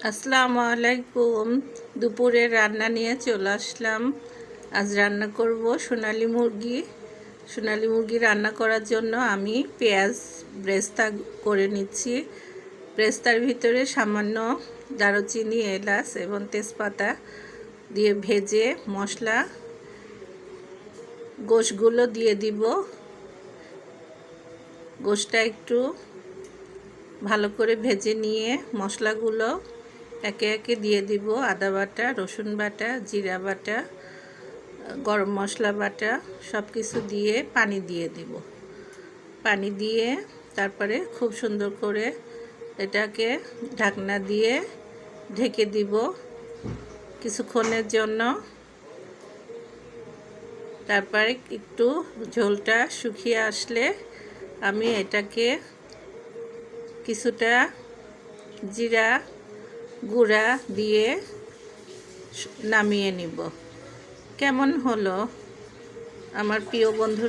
আসসালামু আলাইকুম। দুপুরে রান্না নিয়ে চলে আসলাম। আজ রান্না করব সোনালী মুরগি। সোনালী মুরগি রান্না করার জন্য আমি পেঁয়াজ ব্রেস্তা করে নিচ্ছি। ব্রেস্তার ভিতরে সামান্য দারুচিনি, এলাচ এবং তেজপাতা দিয়ে ভেজে মশলা গোশগুলো দিয়ে দিব। গোশটা একটু ভালো করে ভেজে নিয়ে মশলাগুলো একে একে দিয়ে দিব। আদা বাটা, রসুন বাটা, জিরা বাটা, গরম মশলা বাটা সব কিছু দিয়ে পানি দিয়ে দিব। পানি দিয়ে তারপরে খুব সুন্দর করে এটাকে ঢাকনা দিয়ে ঢেকে দিব কিছুক্ষণের জন্য। তারপরে একটু ঝোলটা শুকিয়ে আসলে আমি এটাকে কিছুটা জিরা গুঁড়া দিয়ে নামিয়ে নিব। কেমন হলো আমার প্রিয় বন্ধু?